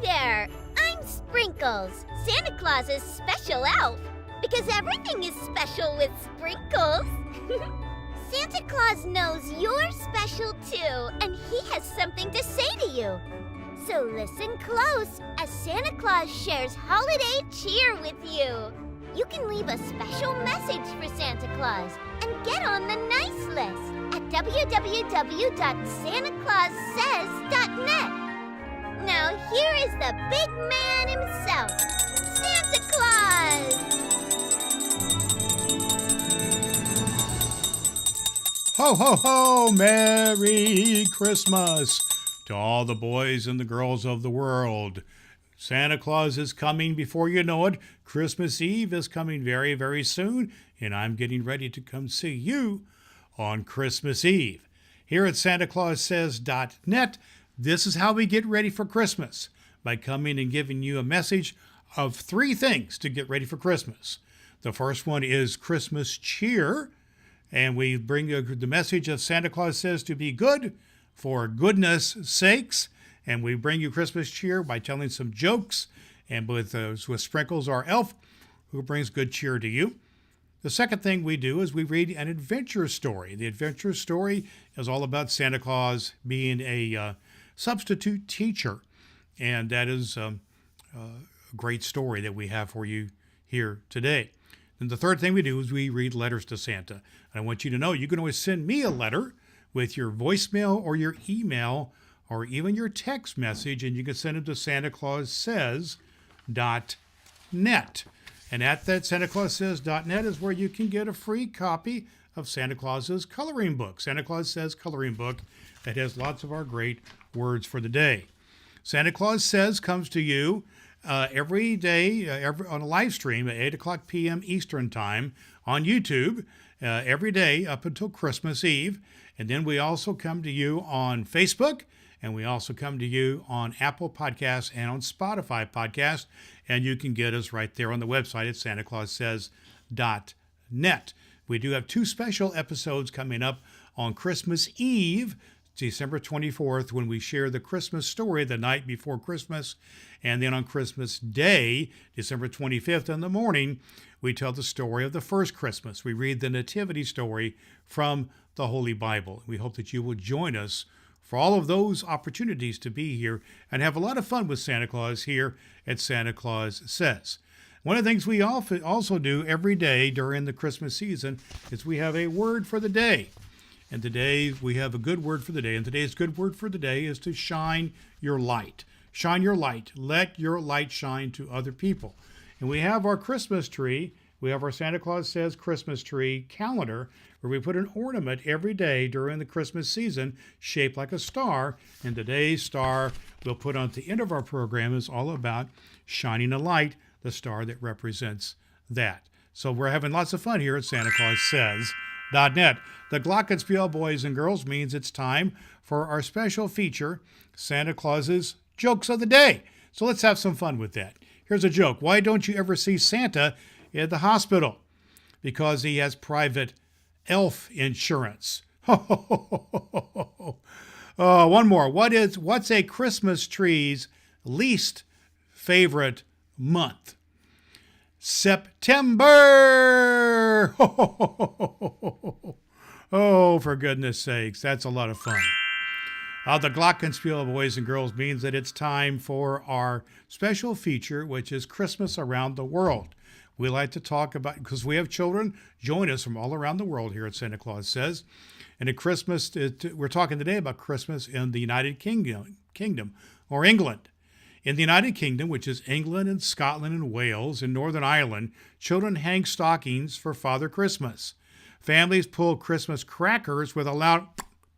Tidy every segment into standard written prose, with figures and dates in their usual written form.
there! I'm Sprinkles, Santa Claus's special elf. Because everything is special with sprinkles. Santa Claus knows you're special too, and he has something to say to you. So listen close as Santa Claus shares holiday cheer with you. You can leave a special message for Santa Claus and get on the nice list at www.santaclaussays.net. Now here is the big man himself, Santa Claus! Ho, ho, ho! Merry Christmas to all the boys and the girls of the world. Santa Claus is coming before you know it. Christmas Eve is coming very, very soon, and I'm getting ready to come see you on Christmas Eve. Here at SantaClausSays.net, this is how we get ready for Christmas, by coming and giving you a message of 3 things to get ready for Christmas. The first one is Christmas cheer, and we bring you the message of Santa Claus says to be good for goodness sakes. And we bring you Christmas cheer by telling some jokes, and with Sprinkles, our elf, who brings good cheer to you. The second thing we do is we read an adventure story. The adventure story is all about Santa Claus being a substitute teacher, and that is a great story that we have for you here today. And the third thing we do is we read letters to Santa. And I want you to know you can always send me a letter with your voicemail or your email or even your text message, and you can send it to SantaClausSays.net. And at that SantaClausSays.net is where you can get a free copy of Santa Claus's coloring book, Santa Claus Says coloring book, that has lots of our great words for the day. Santa Claus Says comes to you every day on a live stream at 8 o'clock p.m. Eastern Time on YouTube every day up until Christmas Eve. And then we also come to you on Facebook, and we also come to you on Apple Podcasts and on Spotify Podcasts. And you can get us right there on the website at SantaClausSays.net. We do have 2 special episodes coming up on Christmas Eve, December 24th, when we share the Christmas story the night before Christmas. And then on Christmas Day, December 25th in the morning, we tell the story of the first Christmas. We read the nativity story from the Holy Bible. We hope that you will join us for all of those opportunities to be here and have a lot of fun with Santa Claus here at Santa Claus Says. One of the things we also do every day during the Christmas season is we have a word for the day. And today we have a good word for the day. And today's good word for the day is to shine your light. Shine your light. Let your light shine to other people. And we have our Christmas tree. We have our Santa Claus Says Christmas tree calendar, where we put an ornament every day during the Christmas season shaped like a star. And today's star we'll put on at the end of our program is all about shining a light, the star that represents that. So we're having lots of fun here at SantaClausSays.net. The Glockenspiel, boys and girls, means it's time for our special feature, Santa Claus's Jokes of the Day. So let's have some fun with that. Here's a joke. Why don't you ever see Santa at the hospital? Because he has private elf insurance. One more. What's a Christmas tree's least favorite month? September! Oh, for goodness sakes, that's a lot of fun. The Glockenspiel, boys and girls, means that it's time for our special feature, which is Christmas Around the World. We like to talk about, because we have children join us from all around the world here at Santa Claus Says. And at Christmas, we're talking today about Christmas in the United Kingdom, or England. In the United Kingdom, which is England and Scotland and Wales and Northern Ireland, children hang stockings for Father Christmas. Families pull Christmas crackers with a loud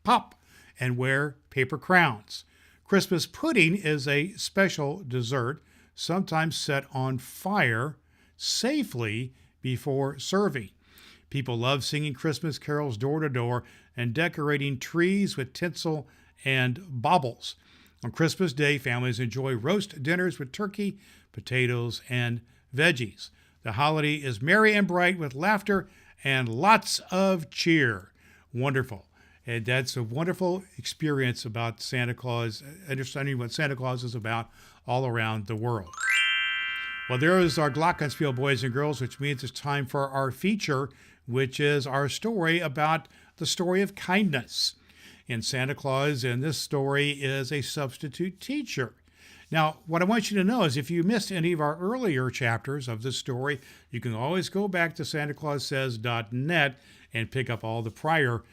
pop and wear paper crowns. Christmas pudding is a special dessert, sometimes set on fire safely before serving. People love singing Christmas carols door to door and decorating trees with tinsel and baubles. On Christmas Day, families enjoy roast dinners with turkey, potatoes, and veggies. The holiday is merry and bright with laughter and lots of cheer. Wonderful. And that's a wonderful experience about Santa Claus, understanding what Santa Claus is about all around the world. Well, there is our Glockenspiel, boys and girls, which means it's time for our feature, which is our story about the story of kindness. And Santa Claus in this story is a substitute teacher. Now, what I want you to know is if you missed any of our earlier chapters of this story, you can always go back to SantaClausSays.net and pick up all the prior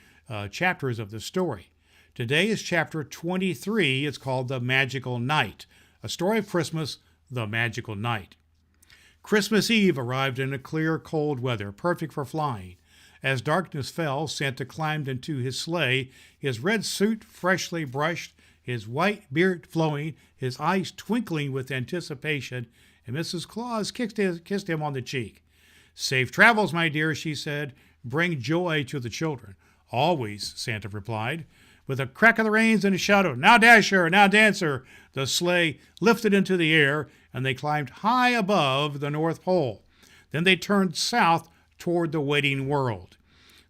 chapters of the story. Today is chapter 23. It's called The Magical Night, a story of Christmas, The Magical Night. Christmas Eve arrived in a clear, cold weather, perfect for flying. As darkness fell, Santa climbed into his sleigh, his red suit freshly brushed, his white beard flowing, his eyes twinkling with anticipation, and Mrs. Claus kissed him on the cheek. "Safe travels, my dear," she said. "Bring joy to the children." "Always," Santa replied. With a crack of the reins and a shout of, "Now Dasher, now Dancer," the sleigh lifted into the air, and they climbed high above the North Pole. Then they turned south toward the waiting world.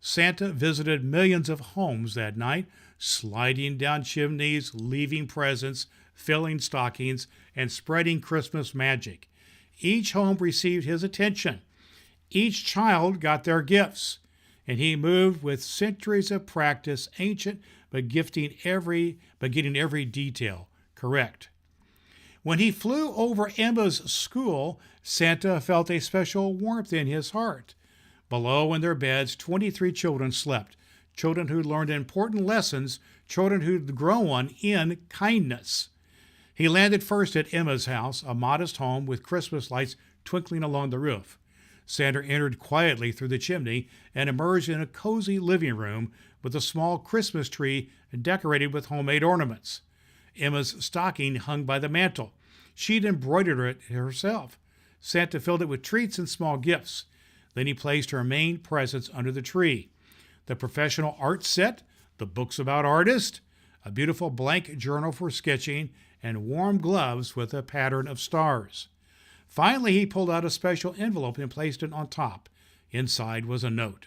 Santa visited millions of homes that night, sliding down chimneys, leaving presents, filling stockings, and spreading Christmas magic. Each home received his attention. Each child got their gifts, and he moved with centuries of practice, ancient but getting every detail correct. When he flew over Emma's school, Santa felt a special warmth in his heart. Below in their beds, 23 children slept, children who learned important lessons, children who'd grown in kindness. He landed first at Emma's house, a modest home with Christmas lights twinkling along the roof. Santa entered quietly through the chimney and emerged in a cozy living room with a small Christmas tree decorated with homemade ornaments. Emma's stocking hung by the mantel. She'd embroidered it herself. Santa filled it with treats and small gifts. Then he placed her main presents under the tree: the professional art set, the books about artists, a beautiful blank journal for sketching, and warm gloves with a pattern of stars. Finally, he pulled out a special envelope and placed it on top. Inside was a note.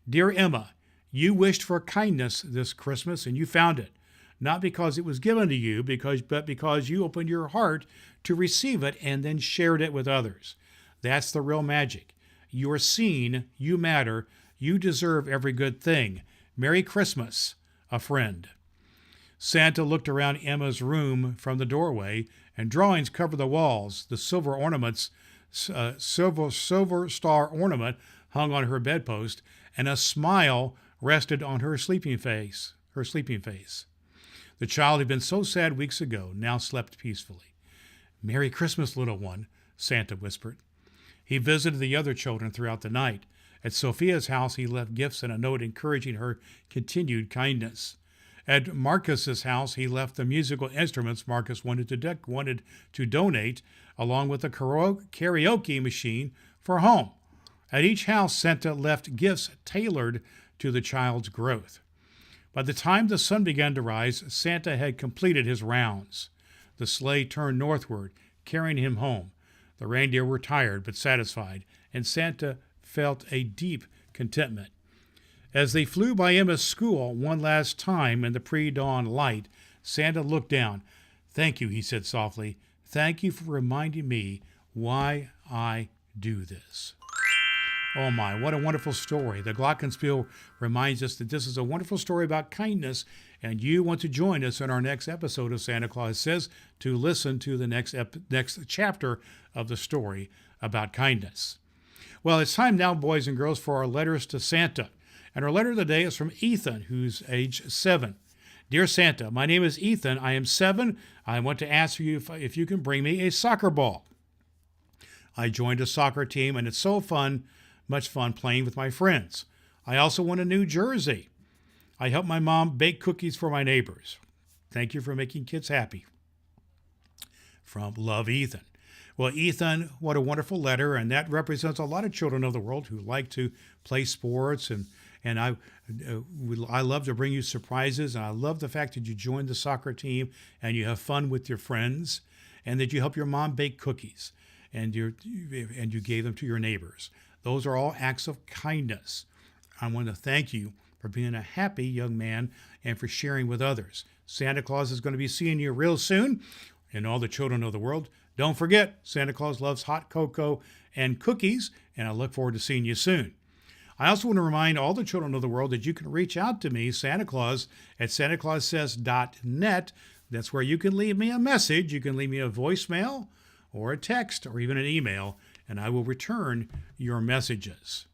"Dear Emma, you wished for kindness this Christmas, and you found it. Not because it was given to you, but because you opened your heart to receive it and then shared it with others. That's the real magic. You are seen, you matter, you deserve every good thing. Merry Christmas, a friend." Santa looked around Emma's room from the doorway, and drawings covered the walls. The silver star ornament hung on her bedpost, and a smile rested on her sleeping face. The child who'd been so sad weeks ago now slept peacefully. "Merry Christmas, little one," Santa whispered. He visited the other children throughout the night. At Sophia's house, he left gifts and a note encouraging her continued kindness. At Marcus's house, he left the musical instruments Marcus wanted to donate, along with a karaoke machine for home. At each house, Santa left gifts tailored to the child's growth. By the time the sun began to rise, Santa had completed his rounds. The sleigh turned northward, carrying him home. The reindeer were tired but satisfied, and Santa felt a deep contentment. As they flew by Emma's school one last time in the pre-dawn light, Santa looked down. "Thank you," he said softly. "Thank you for reminding me why I do this." Oh my, what a wonderful story. The Glockenspiel reminds us that this is a wonderful story about kindness, and you want to join us in our next episode of Santa Claus Says to listen to the next chapter of the story about kindness. Well, it's time now, boys and girls, for our letters to Santa. And our letter today is from Ethan, who's age 7. "Dear Santa, my name is Ethan. I am 7. I want to ask you if you can bring me a soccer ball. I joined a soccer team, and it's so much fun playing with my friends. I also want a new jersey. I help my mom bake cookies for my neighbors. Thank you for making kids happy." From Love, Ethan. Well, Ethan, what a wonderful letter, and that represents a lot of children of the world who like to play sports, and I love to bring you surprises, and I love the fact that you joined the soccer team and you have fun with your friends, and that you help your mom bake cookies, and you gave them to your neighbors. Those are all acts of kindness. I want to thank you for being a happy young man, and for sharing with others. Santa Claus is going to be seeing you real soon, and all the children of the world. Don't forget, Santa Claus loves hot cocoa and cookies, and I look forward to seeing you soon. I also want to remind all the children of the world that you can reach out to me, Santa Claus, at santaclaussays.net. That's where you can leave me a message. You can leave me a voicemail or a text or even an email, and I will return your messages.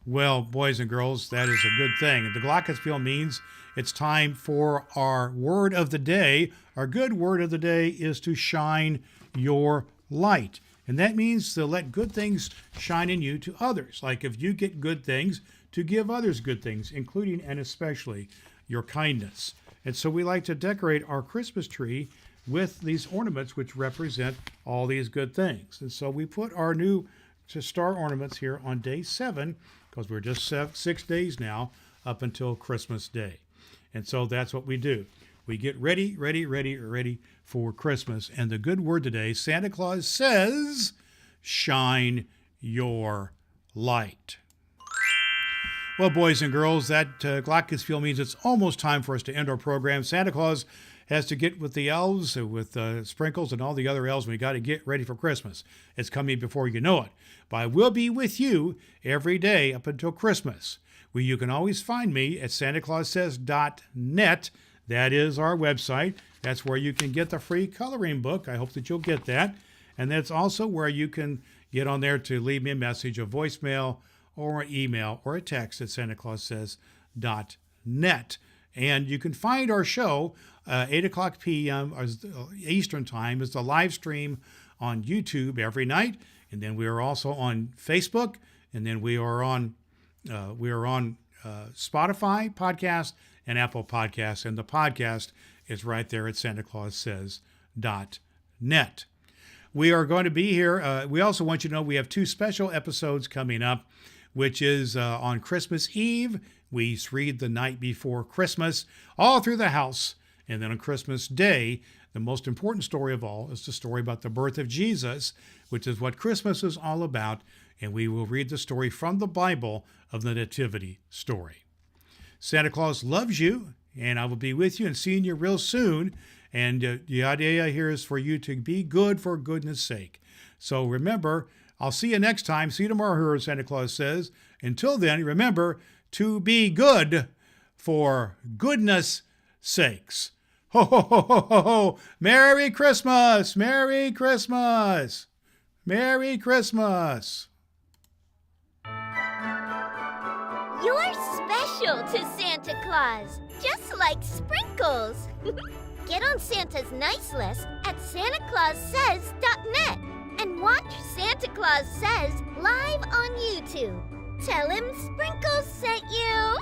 Well, boys and girls, that is a good thing. The glockenspiel means it's time for our word of the day. Our good word of the day is to shine your light. And that means to let good things shine in you to others. Like if you get good things, to give others good things, including and especially your kindness. And so we like to decorate our Christmas tree with these ornaments which represent all these good things. And so we put our new star ornaments here on day 7, because we're just 6 days now up until Christmas Day. And so that's what we do. We get ready for Christmas. And the good word today, Santa Claus says, shine your light. Well, boys and girls, that glockenspiel means it's almost time for us to end our program. Santa Claus has to get with the elves, with Sprinkles and all the other elves. We got to get ready for Christmas. It's coming before you know it. But I will be with you every day up until Christmas. Well, you can always find me at santaclaussays.net. That is our website. That's where you can get the free coloring book. I hope that you'll get that. And that's also where you can get on there to leave me a message, a voicemail, or an email, or a text at santaclaussays.net. And you can find our show 8 o'clock p.m. Eastern Time is the live stream on YouTube every night. And then we are also on Facebook. And then we are on Spotify podcast and Apple Podcasts. And the podcast is right there at santaclaussays.net. We are going to be here. We also want you to know we have 2 special episodes coming up, which is on Christmas Eve. We read the night before Christmas all through the house. And then on Christmas Day, the most important story of all is the story about the birth of Jesus, which is what Christmas is all about. And we will read the story from the Bible of the Nativity story. Santa Claus loves you, and I will be with you and seeing you real soon. And the idea here is for you to be good for goodness sake. So remember, I'll see you next time. See you tomorrow, here, Santa Claus says. Until then, remember to be good for goodness sakes. Ho, ho, ho, ho, ho, ho. Merry Christmas! Merry Christmas! Merry Christmas! You're special to Santa Claus, just like Sprinkles. Get on Santa's nice list at santaclaussays.net and watch Santa Claus Says live on YouTube. Tell him Sprinkles sent you.